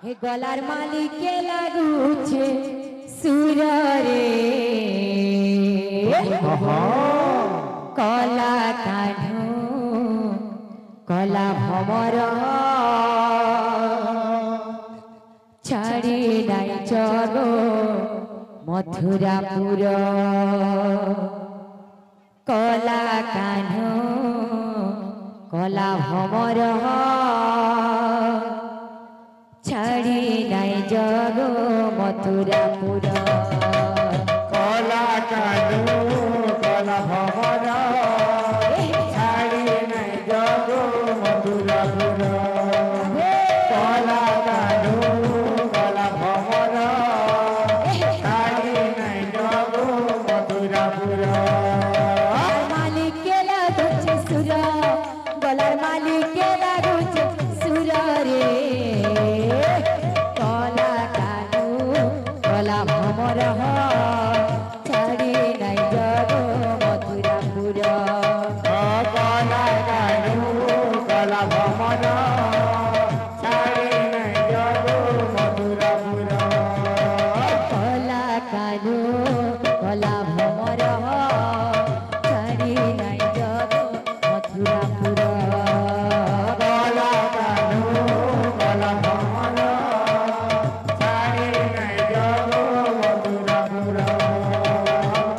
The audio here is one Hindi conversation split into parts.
हे गलार मालिके लागुछे सुर रे कला कान्हू कला भमर छाड़ी नाई जगो मथुरापुर कला कान्हू कला भमर छाड़ी नाई जगो मथुरापुर कला कान्हू कला भमर छाड़ी नाई जगो मथुरापुर कला कान्हू कला भमर छाड़ी नाई जगो मथुरापुर मालिके लागुछे सुर गलार मालिके लागुछे सुर रे कला कान्हू कला भमर छाड़ी नाई जगो मथुरापुर कला कान्हू कला भमर छाड़ी नाई जगो मथुरापुर कला कान्हू कला भमर छाड़ी नाई जगो मथुरापुर कला कान्हू कला भमर छाड़ी नाई जगो मथुरापुर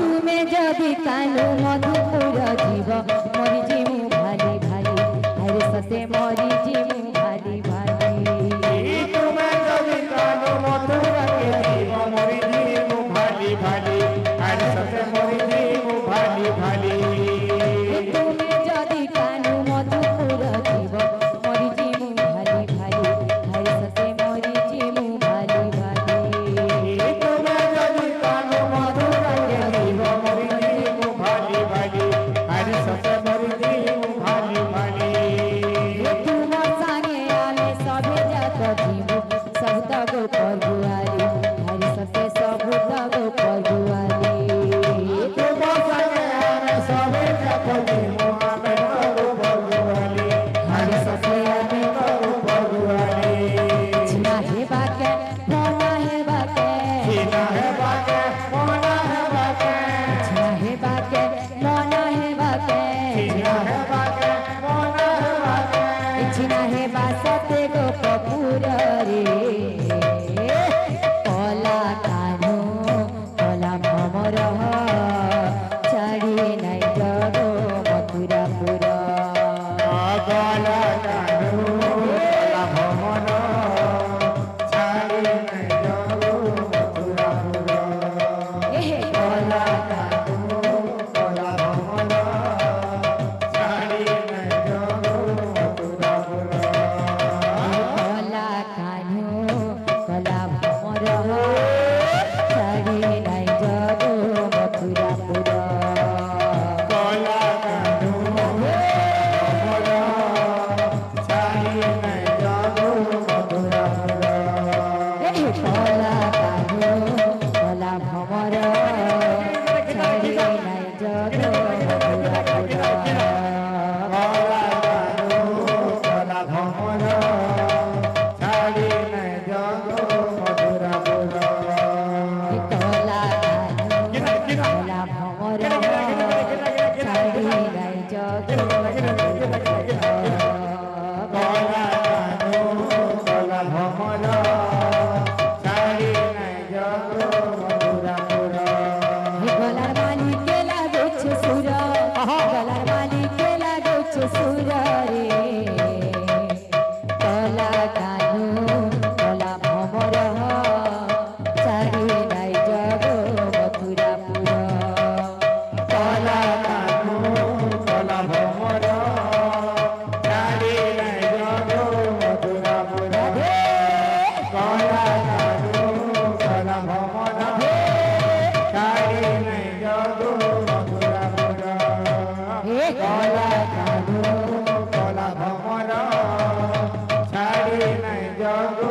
तुमे जदि कानु मधुपुर जीव मरी जीमु भाली भाली हरे सते मरी जीमु भाली भाली तुमे जदि कान्हू मथुरा के जीव मरी जीमु भाली भाली हर सते मरी जीमु भाली भाली तुमे जदि कानु मधुपुर जीव मरी जीमु भाली भाली हरे सते मरी जीमु भाली भाली तुमे जदि कान्हू मथुरा के जीव मरी जीमु भाली भाली हर सते मरी जीमु भाली भाली तुम संगे आमे सभे जात जीवु सब तगो परगुआरी हरे सते सब तगो परगुआरी तुम संगे आमे सबे जात जीवु आमे करू भगवाली हर सते आमे करू भगवाली छिना हेबाके मोना हेबाके सीना है बाके मोना है बाके छिना हेबाके मोना हेबाके सीना है बाके मोना है बाके छिना हेबा सते गो कपूर रे कला कान्हू कला भमर छाड़ी नाई जगो मथुरापुर गला कान्हू कला भमर छाड़ी नाई जगो मथुरापुर कला कान्हू कला भमर छाड़ी नाई जगो मथुरापुर कला कान्हू कला भमर छाड़ी नाई जगो मथुरापुर कला कान्हू भमर छाड़ी नाई जगो मथुरापुर कला कान्हू कला भमर छाड़ी नाई जगो मथुरापुर कला कान्हू कला भमर छाड़ी नाई जगो गलार मालिके लागुछे सुर गलार मालिके लागुछे सुर रे कला कान्हू कला भमर छाड़ी नाई जगो मथुरापुर कला कान्हू कला भमर छाड़ी नाई जगो मथुरापुर कला कान्हू कला भमर छाड़ी नाई जगो मथुरापुर कला कान्हू कला भमर छाड़ी नाई जगो